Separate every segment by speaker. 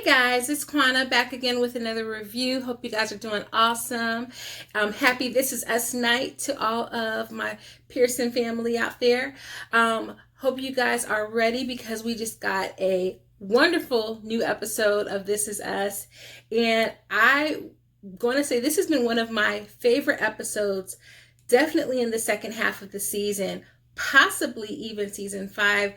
Speaker 1: Guys, it's Quana back again with another review. Hope you guys are doing awesome. Happy This Is Us night to all of my Pearson family out there. Hope you guys are ready because we just got a wonderful new episode of This Is Us. And I'm going to say this has been one of my favorite episodes, definitely in the second half of the season, possibly even season 5,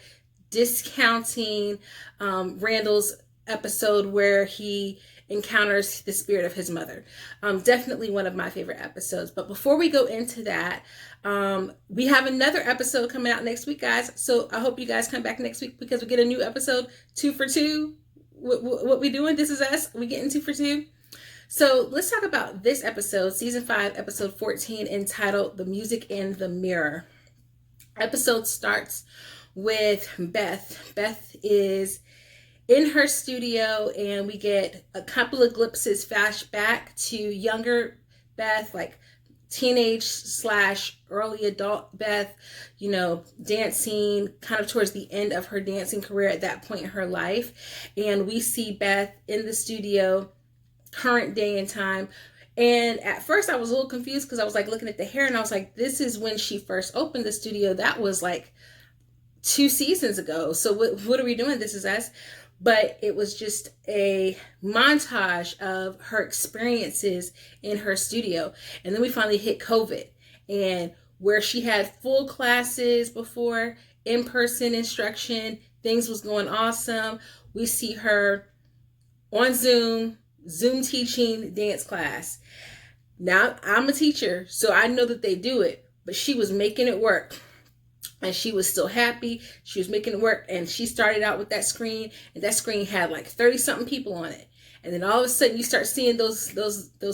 Speaker 1: discounting Randall's episode where he encounters the spirit of his mother. Definitely one of my favorite episodes. But before we go into that, we have another episode coming out next week, guys. So I hope you guys come back next week because we get a new episode, 2 for 2. What we doing? This is us. We getting 2 for 2. So let's talk about this episode, season 5, episode 14, entitled The Music in the Mirror. Episode starts with Beth. Beth is in her studio, and we get a couple of glimpses flashback to younger Beth, like teenage / early adult Beth, dancing kind of towards the end of her dancing career at that point in her life. And we see Beth in the studio, current day and time. And at first I was a little confused because I was like looking at the hair and I was like, this is when she first opened the studio. That was like 2 seasons ago. So what are we doing? This Is Us. But it was just a montage of her experiences in her studio. And then we finally hit COVID, and where she had full classes before, in-person instruction, things was going awesome. We see her on Zoom teaching dance class. Now, I'm a teacher, so I know that they do it, but she was making it work. And she was still happy. She was making it work. And she started out with that screen, and that screen had like 30-something people on it. And then all of a sudden you start seeing those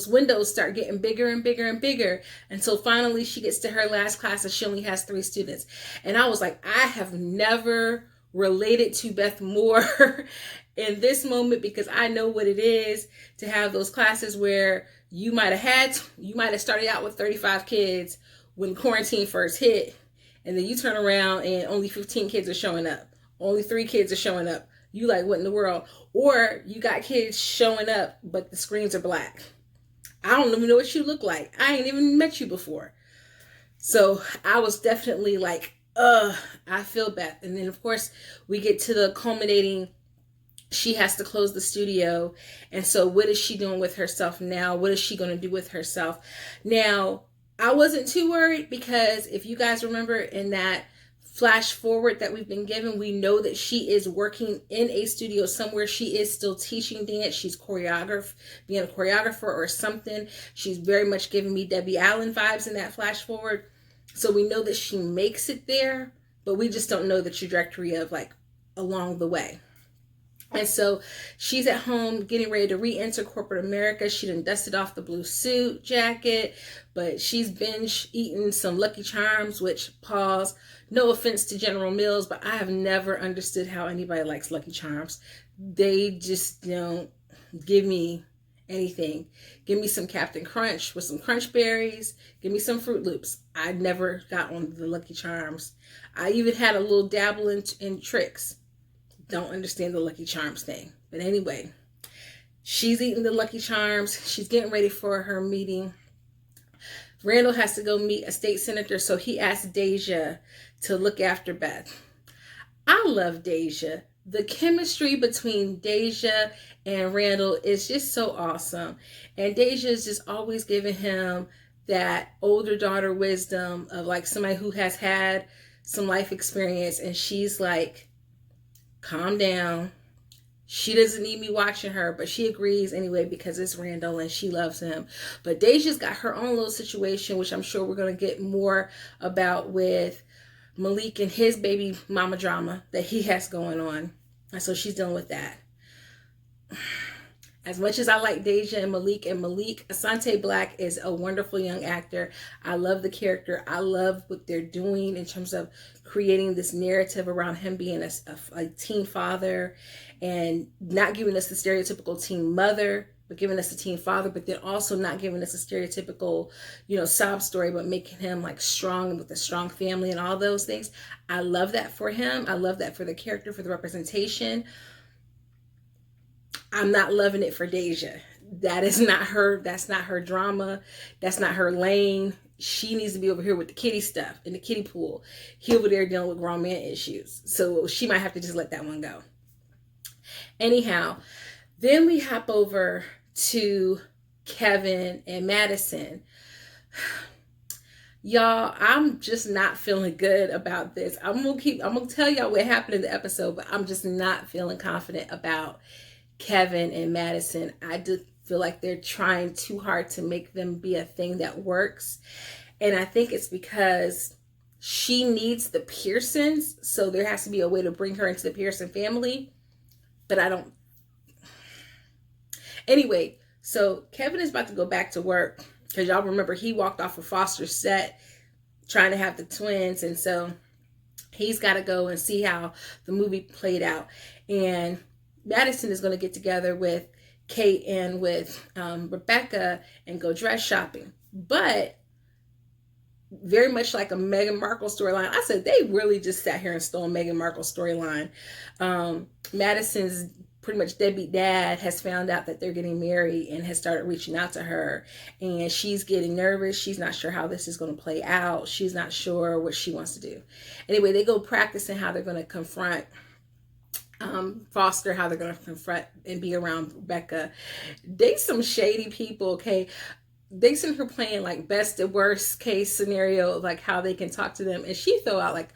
Speaker 1: windows start getting bigger and bigger and bigger until finally she gets to her last class and she only has 3 students. And I was like, I have never related to Beth more in this moment, because I know what it is to have those classes where you might have started out with 35 kids when quarantine first hit. And then you turn around and only 15 kids are showing up. Only 3 kids are showing up. You like, what in the world? Or you got kids showing up, but the screens are black. I don't even know what you look like. I ain't even met you before. So I was definitely like, I feel Beth. And then of course we get to the culminating, she has to close the studio. And so what is she doing with herself now? What is she going to do with herself? Now, I wasn't too worried because if you guys remember in that flash forward that we've been given, we know that she is working in a studio somewhere. She is still teaching dance. She's being a choreographer or something. She's very much giving me Debbie Allen vibes in that flash forward. So we know that she makes it there, but we just don't know the trajectory of like along the way. And so she's at home getting ready to re-enter corporate America. She done dusted off the blue suit jacket, but she's binge eating some Lucky Charms, which, pause, no offense to General Mills, but I have never understood how anybody likes Lucky Charms. They just don't give me anything. Give me some Captain Crunch with some Crunch Berries. Give me some Fruit Loops. I never got on the Lucky Charms. I even had a little dabble in Tricks. Don't understand the Lucky Charms thing. But anyway, she's eating the Lucky Charms. She's getting ready for her meeting. Randall has to go meet a state senator, so he asked Deja to look after Beth. I love Deja. The chemistry between Deja and Randall is just so awesome. And Deja is just always giving him that older daughter wisdom of like somebody who has had some life experience. And she's like, calm down. She doesn't need me watching her, but she agrees anyway because it's Randall and she loves him. But Deja's got her own little situation, which I'm sure we're going to get more about with Malik and his baby mama drama that he has going on. And so she's dealing with that. As much as I like Deja and Malik, Asante Black is a wonderful young actor. I love the character. I love what they're doing in terms of creating this narrative around him being a teen father and not giving us the stereotypical teen mother, but giving us a teen father, but then also not giving us a stereotypical, sob story, but making him like strong with a strong family and all those things. I love that for him. I love that for the character, for the representation. I'm not loving it for Deja. That is not her. That's not her drama. That's not her lane. She needs to be over here with the kiddie stuff in the kiddie pool. He over there dealing with grown man issues. So she might have to just let that one go. Anyhow, then we hop over to Kevin and Madison. Y'all, I'm just not feeling good about this. I'm gonna tell y'all what happened in the episode, but I'm just not feeling confident about Kevin and Madison. I do feel like they're trying too hard to make them be a thing that works. And I think it's because she needs the Pearsons, so there has to be a way to bring her into the Pearson family. But I don't. Anyway, so Kevin is about to go back to work because y'all remember he walked off of Foster's set trying to have the twins. And so he's got to go and see how the movie played out. And Madison is going to get together with Kate and with Rebecca and go dress shopping. But very much like a Meghan Markle storyline, I said they really just sat here and stole Meghan Markle's storyline. Madison's pretty much deadbeat dad has found out that they're getting married and has started reaching out to her, and she's getting nervous. She's not sure how this is going to play out. She's not sure what she wants to do. Anyway, they go practicing how they're going to confront Foster, how they're going to confront and be around Rebecca. They some shady people, okay? They send her playing like best and worst case scenario of like how they can talk to them, and she throw out like,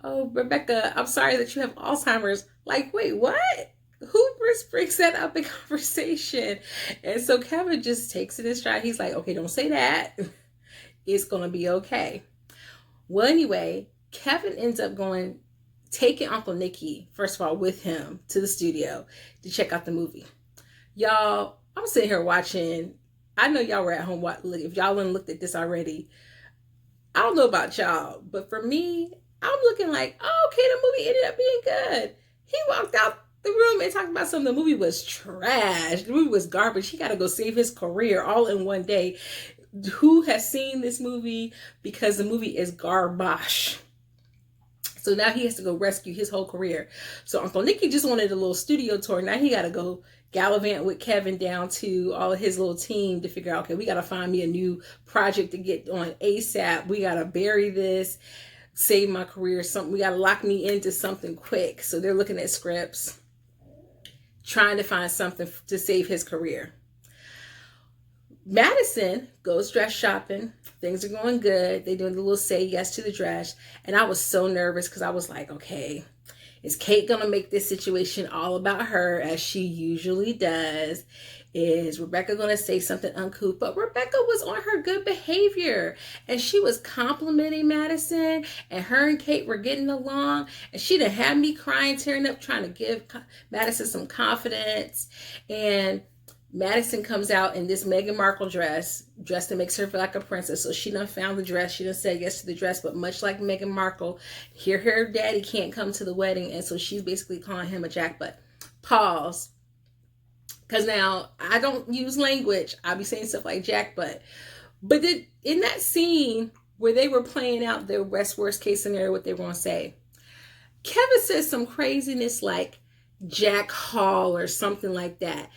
Speaker 1: "Oh, Rebecca, I'm sorry that you have Alzheimer's." Like, wait, what? Who brings that up in conversation? And so Kevin just takes it in stride. He's like, okay, don't say that. It's going to be okay. Well, anyway, Kevin ends up taking Uncle Nicky, first of all, with him to the studio to check out the movie. Y'all, I'm sitting here watching. I know y'all were at home. If y'all haven't looked at this already, I don't know about y'all, but for me, I'm looking like, oh, okay, the movie ended up being good. He walked out the room and talked about something. The movie was trash. The movie was garbage. He got to go save his career all in one day. Who has seen this movie? Because the movie is garbage. So now he has to go rescue his whole career. So Uncle Nicky just wanted a little studio tour. Now he got to go gallivant with Kevin down to all of his little team to figure out, okay, we got to find me a new project to get on ASAP. We got to bury this, save my career. Something, we got to lock me into something quick. So they're looking at scripts, trying to find something to save his career. Madison goes dress shopping. Things are going good. They're doing the little say yes to the dress. And I was so nervous because I was like, okay, is Kate going to make this situation all about her as she usually does? Is Rebecca going to say something uncouth? But Rebecca was on her good behavior and she was complimenting Madison, and her and Kate were getting along, and she done had me crying, tearing up, trying to give Madison some confidence. And Madison comes out in this Meghan Markle dress that makes her feel like a princess. So she done found the dress. She done said yes to the dress, but much like Meghan Markle, her daddy can't come to the wedding. And so she's basically calling him a jackbutt. Pause. Because now I don't use language. I'll be saying stuff like jackbutt. But in that scene where they were playing out their worst case scenario, what they were going to say, Kevin says some craziness like Jack Hall or something like that.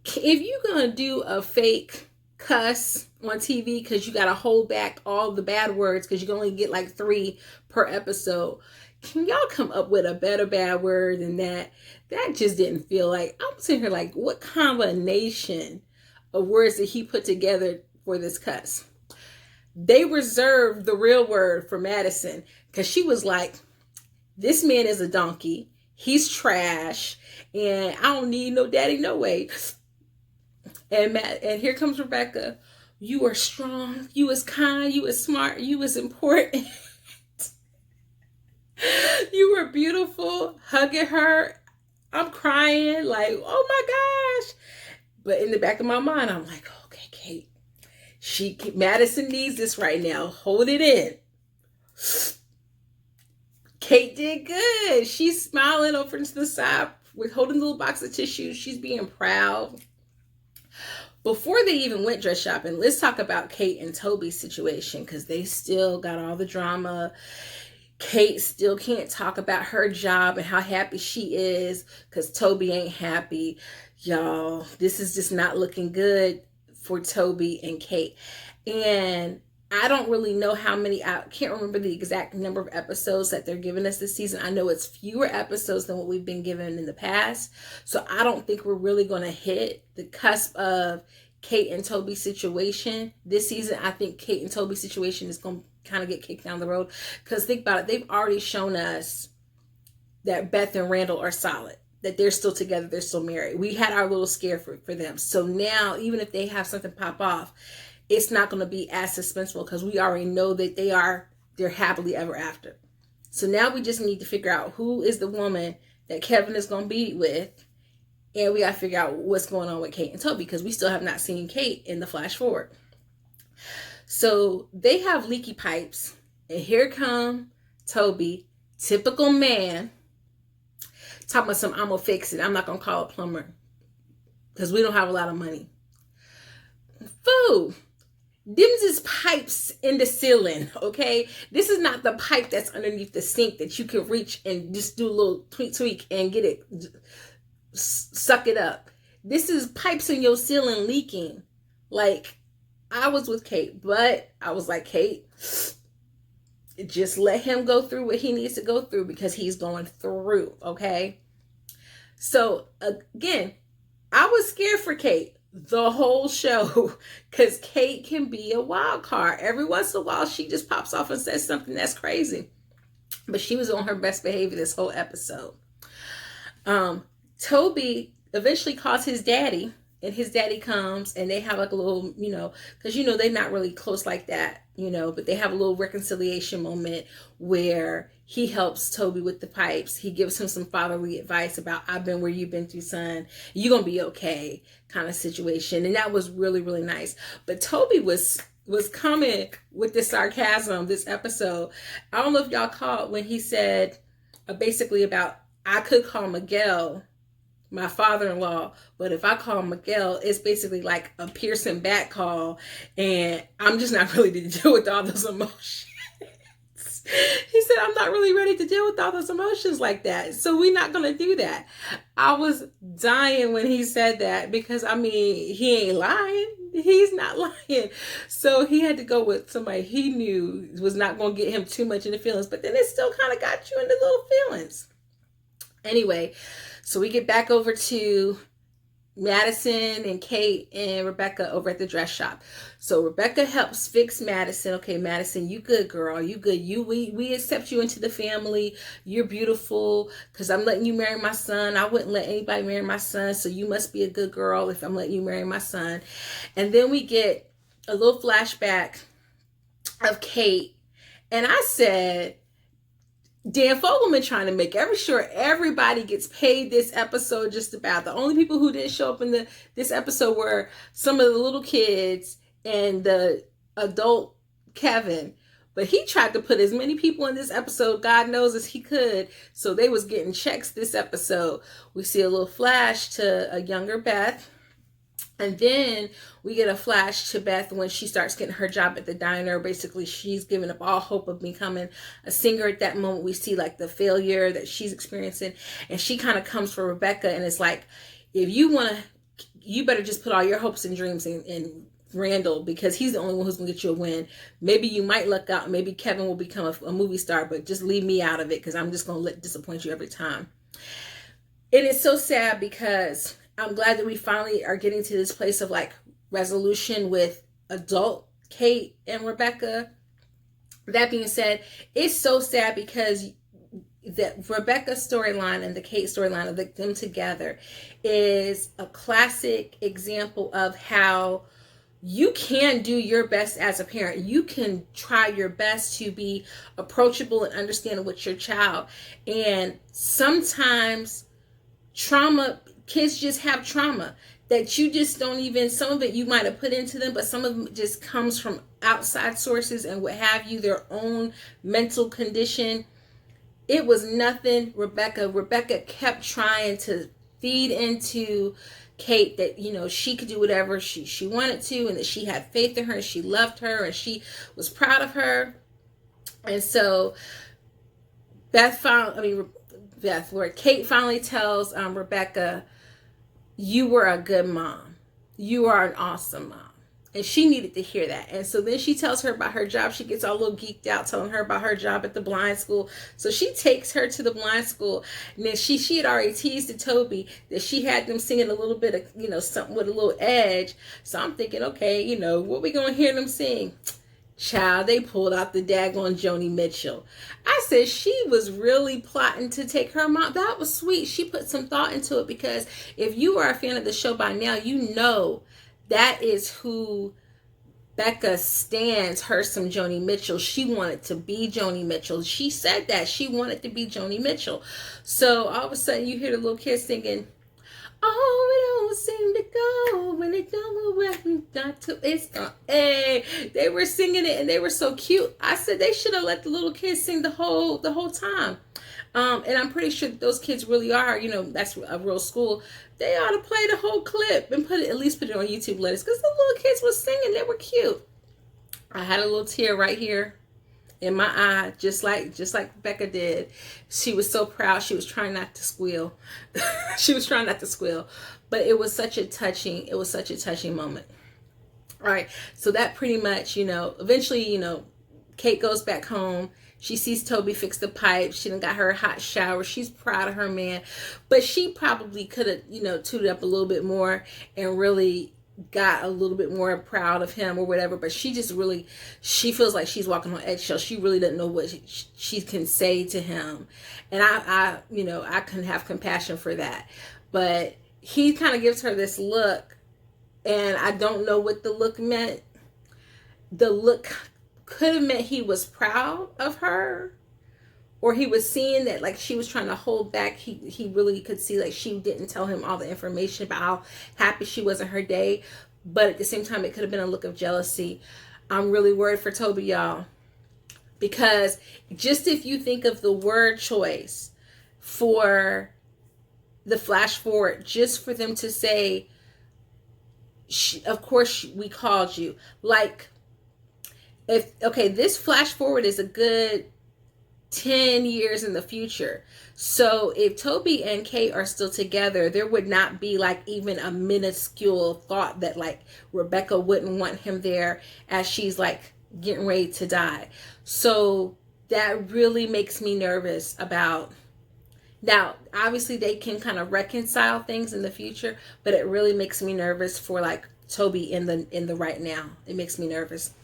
Speaker 1: If you're going to do a fake cuss on TV because you got to hold back all the bad words because you can only get like 3 per episode, can y'all come up with a better bad word than that? That just didn't feel like, I'm sitting here like, what combination of words did he put together for this cuss? They reserved the real word for Madison because she was like, this man is a donkey. He's trash. And I don't need no daddy, no way. And here comes Rebecca. You are strong. You is kind. You is smart. You is important. You were beautiful. Hugging her. I'm crying like, oh my gosh. But in the back of my mind, I'm like, okay, Kate. Madison needs this right now. Hold it in. Kate did good. She's smiling over to the side with holding a little box of tissues. She's being proud. Before they even went dress shopping, let's talk about Kate and Toby's situation because they still got all the drama. Kate still can't talk about her job and how happy she is because Toby ain't happy. Y'all, this is just not looking good for Toby and Kate. And I don't really know how many, I can't remember the exact number of episodes that they're giving us this season. I know it's fewer episodes than what we've been given in the past. So I don't think we're really going to hit the cusp of Kate and Toby's situation this season. I think Kate and Toby's situation is going to kind of get kicked down the road. Because think about it, they've already shown us that Beth and Randall are solid, that they're still together, they're still married. We had our little scare for them. So now, even if they have something pop off, it's not going to be as suspenseful because we already know that they're happily ever after. So now we just need to figure out who is the woman that Kevin is going to be with. And we got to figure out what's going on with Kate and Toby because we still have not seen Kate in the flash forward. So they have leaky pipes. And here come Toby, typical man, talking about I'm going to fix it. I'm not going to call a plumber because we don't have a lot of money. Fool. Them's is pipes in the ceiling, okay? This is not the pipe that's underneath the sink that you can reach and just do a little tweak and get it, suck it up. This is pipes in your ceiling leaking. Like, I was with Kate, but I was like, Kate, just let him go through what he needs to go through because he's going through, okay? So, again, I was scared for Kate the whole show because Kate can be a wild card. Every once in a while, she just pops off and says something that's crazy. But she was on her best behavior this whole episode. Toby eventually calls his daddy, and his daddy comes, and they have like a little, because, they're not really close like that, but they have a little reconciliation moment where he helps Toby with the pipes. He gives him some fatherly advice about, I've been where you've been through, son. You're going to be okay kind of situation. And that was really, really nice. But Toby was coming with the sarcasm this episode. I don't know if y'all caught when he said basically about, I could call Miguel my father-in-law, but if I call Miguel, it's basically like a Pearson back call, and I'm just not ready to deal with all those emotions. He said, I'm not really ready to deal with all those emotions like that, so we're not going to do that. I was dying when he said that because, he ain't lying. He's not lying. So he had to go with somebody he knew was not going to get him too much in the feelings, but then it still kind of got you in the little feelings. Anyway, so we get back over to Madison and Kate and Rebecca over at the dress shop. So Rebecca helps fix Madison. Okay, Madison, you good, girl. You good. We accept you into the family. You're beautiful because I'm letting you marry my son. I wouldn't let anybody marry my son, so you must be a good girl if I'm letting you marry my son. And then we get a little flashback of Kate. And I said, Dan Fogelman trying to make sure everybody gets paid this episode just about. The only people who didn't show up in this episode were some of the little kids and the adult Kevin. But he tried to put as many people in this episode, God knows, as he could. So they was getting checks this episode. We see a little flash to a younger Beth. And then we get a flash to Beth when she starts getting her job at the diner. Basically, she's giving up all hope of becoming a singer at that moment. We see like the failure that she's experiencing. And she kind of comes for Rebecca and it's like, if you want to, you better just put all your hopes and dreams in Randall because he's the only one who's going to get you a win. Maybe you might luck out. Maybe Kevin will become a movie star, but just leave me out of it because I'm just going to disappoint you every time. It is so sad because I'm glad that we finally are getting to this place of like resolution with adult Kate and Rebecca. That being said, it's so sad because the Rebecca storyline and the Kate storyline of them together is a classic example of how you can do your best as a parent. You can try your best to be approachable and understanding with your child. And sometimes kids just have trauma that you just don't even, some of it you might have put into them, but some of them just comes from outside sources and what have you, their own mental condition. It was nothing. Rebecca kept trying to feed into Kate that, she could do whatever she wanted to and that she had faith in her and she loved her and she was proud of her. And so where Kate finally tells Rebecca, you were a good mom. You are an awesome mom. And she needed to hear that. And so then she tells her about her job. She gets all a little geeked out telling her about her job at the blind school. So she takes her to the blind school. And then she had already teased to Toby that she had them singing a little bit of, something with a little edge. So I'm thinking, okay, what we going to hear them sing? Child, they pulled out the daggone Joni Mitchell. I said she was really plotting to take her mom. That was sweet. She put some thought into it, because if you are a fan of the show by now, you know that is who Becca stands, her some Joni Mitchell. She wanted to be Joni Mitchell. She said that she wanted to be Joni Mitchell. So all of a sudden you hear the little kids singing, oh, we don't seem to go when it don't go where we got to. It's hey, they were singing it and they were so cute. I said they should have let the little kids sing the whole time. And I'm pretty sure those kids really are, that's a real school. They ought to play the whole clip and at least put it on YouTube, because the little kids were singing. They were cute. I had a little tear right here in my eye, just like Becca did. She was so proud. She was trying not to squeal. But it was such a touching moment. All right. So that pretty much, eventually, Kate goes back home. She sees Toby fix the pipe. She done got her a hot shower. She's proud of her man. But she probably could have, tooted up a little bit more and really got a little bit more proud of him or whatever. But she feels like she's walking on eggshells. She really doesn't know what she can say to him. And I can have compassion for that. But he kind of gives her this look, and I don't know what the look meant. The look could have meant he was proud of her, or he was seeing that like she was trying to hold back. He really could see like she didn't tell him all the information about how happy she was in her day. But at the same time, it could have been a look of jealousy. I'm really worried for Toby, y'all, because just if you think of the word choice for the flash forward, just for them to say, of course we called you, like, this flash forward is a good 10 years in the future. So if Toby and Kate are still together, there would not be like even a minuscule thought that like Rebecca wouldn't want him there as she's like getting ready to die. So that really makes me nervous about. Now, obviously they can kind of reconcile things in the future, but it really makes me nervous for like Toby in the right now. It makes me nervous.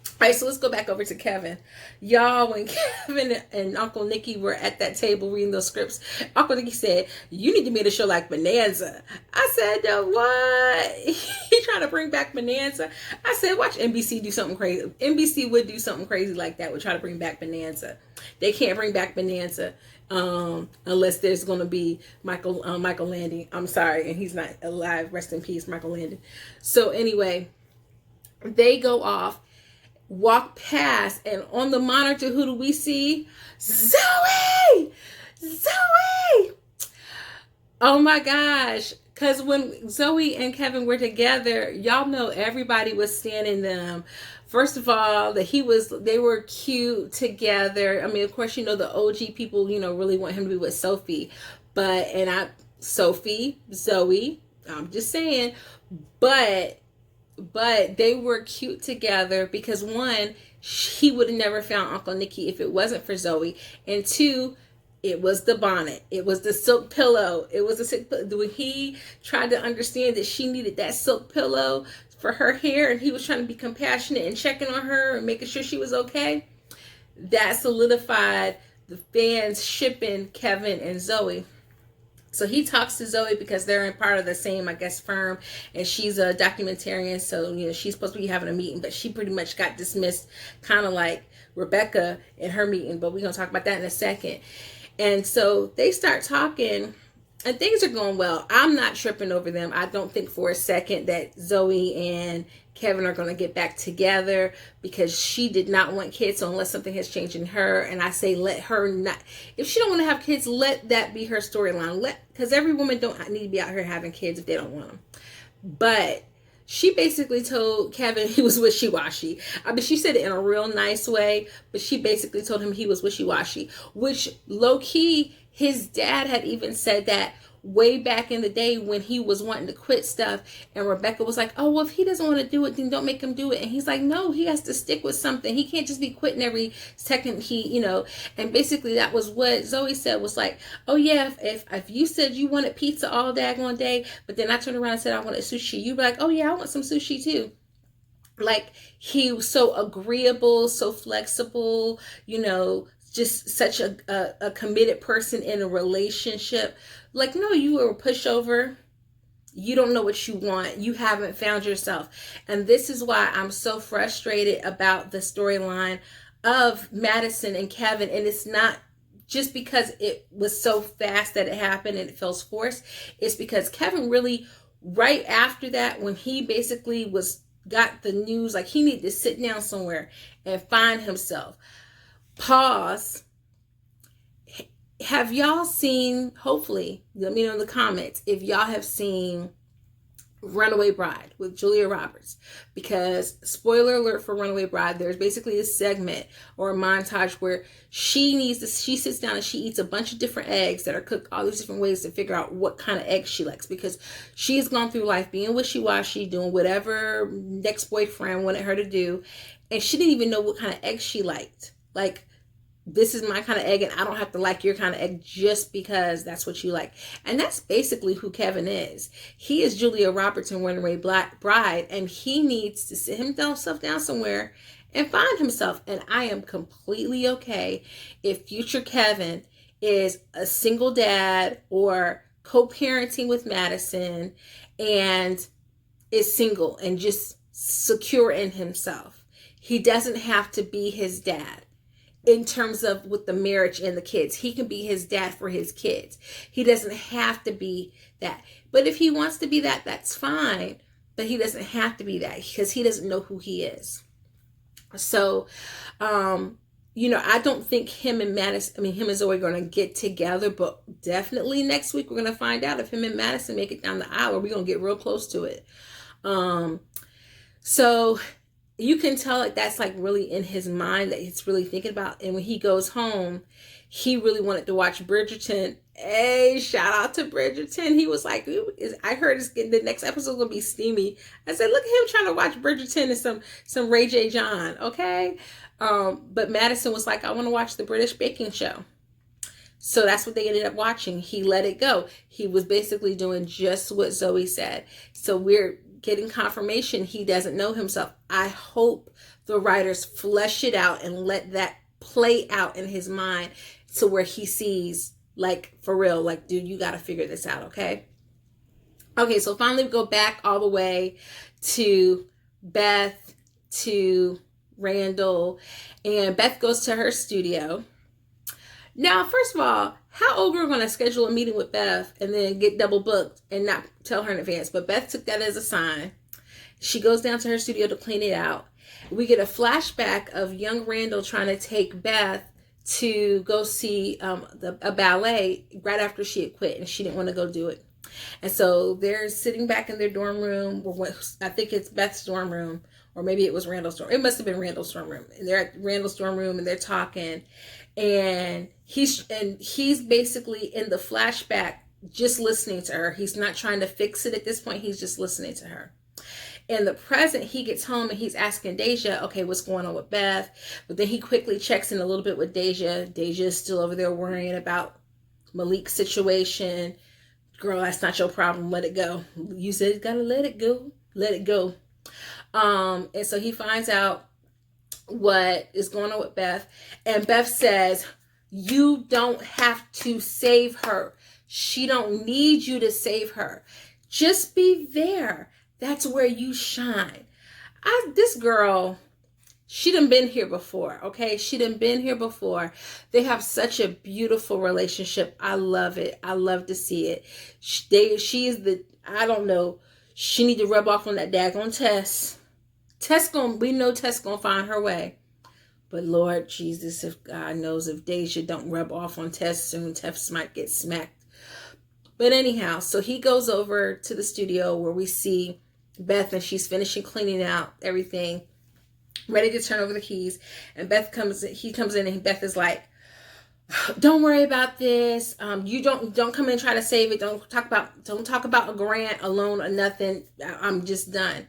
Speaker 1: All right, so let's go back over to Kevin. Y'all, when Kevin and Uncle Nicky were at that table reading those scripts, Uncle Nicky said, you need to make a show like Bonanza. I said, no, what? He trying to bring back Bonanza? I said, watch NBC do something crazy. NBC would do something crazy like that, would try to bring back Bonanza. They can't bring back Bonanza unless there's going to be Michael Landon. I'm sorry, and he's not alive. Rest in peace, Michael Landon. So anyway, they go off, walk past, and on the monitor, who do we see? Zoe! Oh my gosh. Because when Zoe and Kevin were together, y'all know everybody was standing them. First of all, they were cute together. I mean, of course, the OG people, really want him to be with Sophie. Zoe, I'm just saying, but they were cute together because one, he would have never found Uncle Nicky if it wasn't for Zoe. And two, it was the bonnet. It was the silk pillow. When he tried to understand that she needed that silk pillow for her hair, and he was trying to be compassionate and checking on her and making sure she was okay, that solidified the fans shipping Kevin and Zoe. So he talks to Zoe because they're in part of the same, I guess, firm, and she's a documentarian, so she's supposed to be having a meeting, but she pretty much got dismissed, kind of like Rebecca in her meeting, but we're going to talk about that in a second. And so they start talking, and things are going well. I'm not tripping over them. I don't think for a second that Zoe and Kevin are going to get back together, because she did not want kids. So unless something has changed in her, and I say let her not, if she don't want to have kids, let that be her storyline. Because every woman don't need to be out here having kids if they don't want them. But she basically told Kevin he was wishy-washy. I mean, she said it in a real nice way, but she basically told him he was wishy-washy, which low-key, his dad had even said that way back in the day when he was wanting to quit stuff, and Rebecca was like, oh, well, if he doesn't want to do it, then don't make him do it. And he's like, no, he has to stick with something. He can't just be quitting every second and basically that was what Zoe said, was like, oh yeah, if you said you wanted pizza all daggone day, but then I turned around and said I wanted sushi, you'd be like, oh yeah, I want some sushi too. Like, he was so agreeable, so flexible, just such a committed person in a relationship. Like, no, you were a pushover. You don't know what you want. You haven't found yourself. And this is why I'm so frustrated about the storyline of Madison and Kevin. And it's not just because it was so fast that it happened and it feels forced. It's because Kevin really, right after that, when he basically got the news, like he needed to sit down somewhere and find himself. Pause. Have y'all seen, hopefully, let me know in the comments if y'all have seen Runaway Bride with Julia Roberts, because spoiler alert for Runaway Bride, there's basically a segment or a montage where she sits down and she eats a bunch of different eggs that are cooked all these different ways to figure out what kind of eggs she likes, because she has gone through life being wishy-washy, doing whatever next boyfriend wanted her to do, and she didn't even know what kind of eggs she liked. Like, this is my kind of egg and I don't have to like your kind of egg just because that's what you like. And that's basically who Kevin is. He is Julia Roberts in Runaway Bride, and he needs to sit himself down somewhere and find himself. And I am completely okay if future Kevin is a single dad or co-parenting with Madison and is single and just secure in himself. He doesn't have to be his dad. In terms of with the marriage and the kids, he can be his dad for his kids. He doesn't have to be that. But if he wants to be that, that's fine. But he doesn't have to be that because he doesn't know who he is. So, I don't think him and Zoe are going to get together, but definitely next week we're going to find out if him and Madison make it down the aisle, or we're going to get real close to it. So you can tell like that's like really in his mind, that he's really thinking about. And when he goes home, he really wanted to watch Bridgerton. Hey, shout out to Bridgerton. He was like, I heard the next episode will be steamy. I said, look at him trying to watch Bridgerton and some Ray J. John. Okay. But Madison was like, I want to watch the British baking show. So that's what they ended up watching. He let it go. He was basically doing just what Zoe said. So we're getting confirmation he doesn't know himself. I hope the writers flesh it out and let that play out in his mind to where he sees, like, for real, like, dude, you got to figure this out, okay? Okay, so finally we go back all the way to Beth, to Randall, and Beth goes to her studio. Now, first of all, how old we're going to schedule a meeting with Beth and then get double booked and not tell her in advance? But Beth took that as a sign. She goes down to her studio to clean it out. We get a flashback of young Randall trying to take Beth to go see a ballet right after she had quit, and she didn't want to go do it. And so they're sitting back in their dorm room. I think it's Beth's dorm room, or maybe it was Randall's dorm. It must have been Randall's dorm room. And they're at Randall's dorm room and they're talking. And he's basically in the flashback just listening to her. He's not trying to fix it at this point. He's just listening to her. In the present, he gets home and he's asking Deja, okay, what's going on with Beth? But then he quickly checks in a little bit with Deja. Deja is still over there worrying about Malik's situation. Girl, that's not your problem. Let it go. You said you gotta let it go. Let it go. And so he finds out what is going on with Beth. And Beth says, you don't have to save her. She don't need you to save her. Just be there. That's where you shine. This girl, she done been here before, okay? She done been here before. They have such a beautiful relationship. I love it. I love to see it. She is I don't know. She need to rub off on that daggone Tess. We know Tess gonna find her way. But Lord Jesus, if God knows, if Deja don't rub off on Tess soon, Tess might get smacked. But anyhow, so he goes over to the studio where we see Beth, and she's finishing cleaning out everything, ready to turn over the keys. And he comes in, and Beth is like, don't worry about this. You don't come in and try to save it. Don't talk about a grant, a loan, or nothing. I'm just done.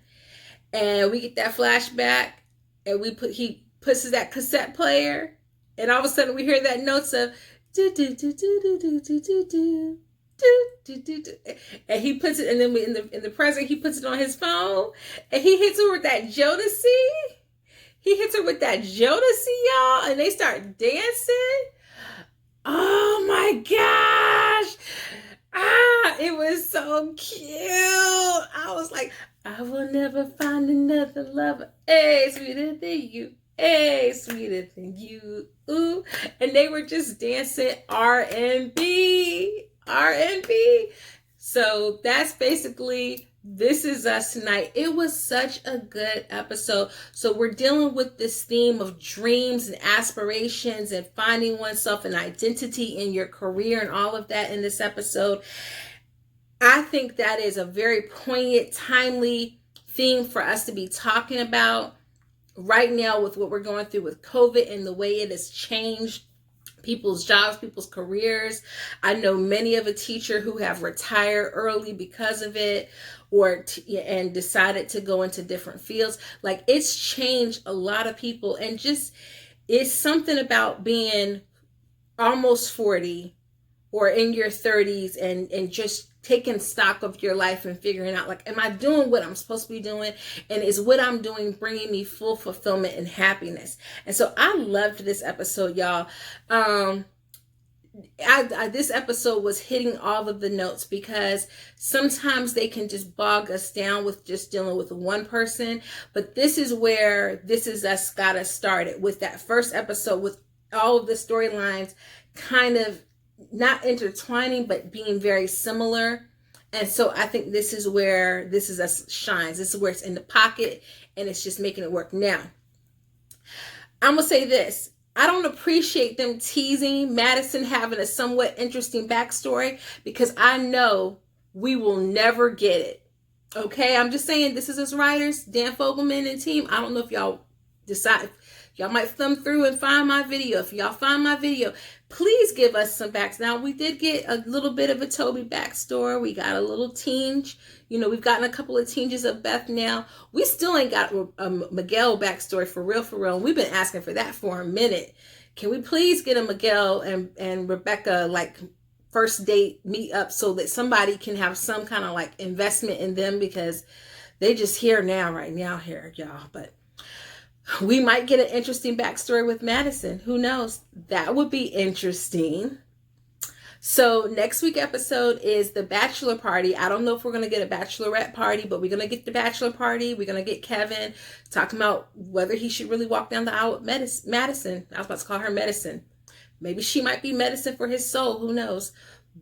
Speaker 1: And we get that flashback, and he puts that cassette player, and all of a sudden we hear that notes of do do do do do do do do do do do do, and he puts it, and then in the present he puts it on his phone, and he hits her with that Jodeci. He hits her with that Jodeci, y'all, and they start dancing. Oh my gosh! It was so cute. I was like, I will never find another lover, sweeter than you, sweeter than you. Ooh. And they were just dancing R&B. So that's basically This Is Us Tonight. It was such a good episode. So we're dealing with this theme of dreams and aspirations and finding oneself an identity in your career and all of that in this episode. I think that is a very poignant, timely theme for us to be talking about right now with what we're going through with COVID and the way it has changed people's jobs, people's careers. I know many of a teacher who have retired early because of it, and decided to go into different fields. Like, it's changed a lot of people, and just it's something about being almost 40 or in your 30s and just taking stock of your life and figuring out, like, am I doing what I'm supposed to be doing? And is what I'm doing bringing me full fulfillment and happiness? And so I loved this episode, y'all. This episode was hitting all of the notes, because sometimes they can just bog us down with just dealing with one person. But this is where This Is Us got us started, with that first episode, with all of the storylines kind of not intertwining, but being very similar. And so I think this is where This Is Us shines. This is where it's in the pocket, and it's just making it work. Now, I'm going to say this. I don't appreciate them teasing Madison having a somewhat interesting backstory, because I know we will never get it. Okay? I'm just saying, This Is Us writers, Dan Fogelman and team, I don't know if y'all decide. Y'all might thumb through and find my video. If y'all find my video, please give us some backs. Now, we did get a little bit of a Toby backstory. We got a little tinge. You know, we've gotten a couple of tinges of Beth now. We still ain't got a Miguel backstory for real. We've been asking for that for a minute. Can we please get a Miguel and Rebecca, like, first date meet up, so that somebody can have some kind of, like, investment in them, because they just here now, right now here, y'all. But we might get an interesting backstory with Madison. Who knows? That would be interesting. So next week episode is the bachelor party. I don't know if we're going to get a bachelorette party, but we're going to get the bachelor party. We're going to get Kevin talking about whether he should really walk down the aisle with Madison. I was about to call her Medicine. Maybe she might be medicine for his soul. Who knows?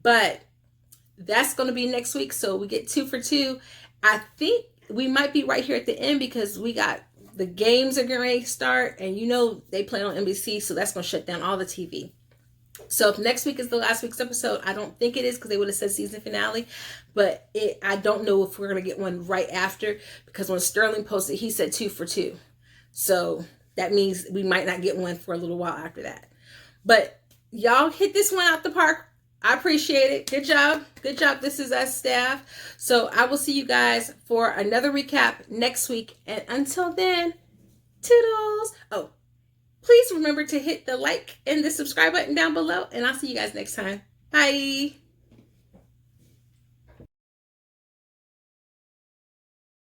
Speaker 1: But that's going to be next week. So we get 2 for 2. I think we might be right here at the end, because we got the games are going to start, and you know they play on NBC, so that's going to shut down all the TV. So if next week is the last week's episode, I don't think it is, because they would have said season finale, but I don't know if we're going to get one right after, because when Sterling posted, he said 2 for 2. So that means we might not get one for a little while after that. But y'all hit this one out the park. I appreciate it. Good job. Good job. This Is Us staff. So I will see you guys for another recap next week. And until then, toodles. Oh, please remember to hit the like and the subscribe button down below. And I'll see you guys next time. Bye.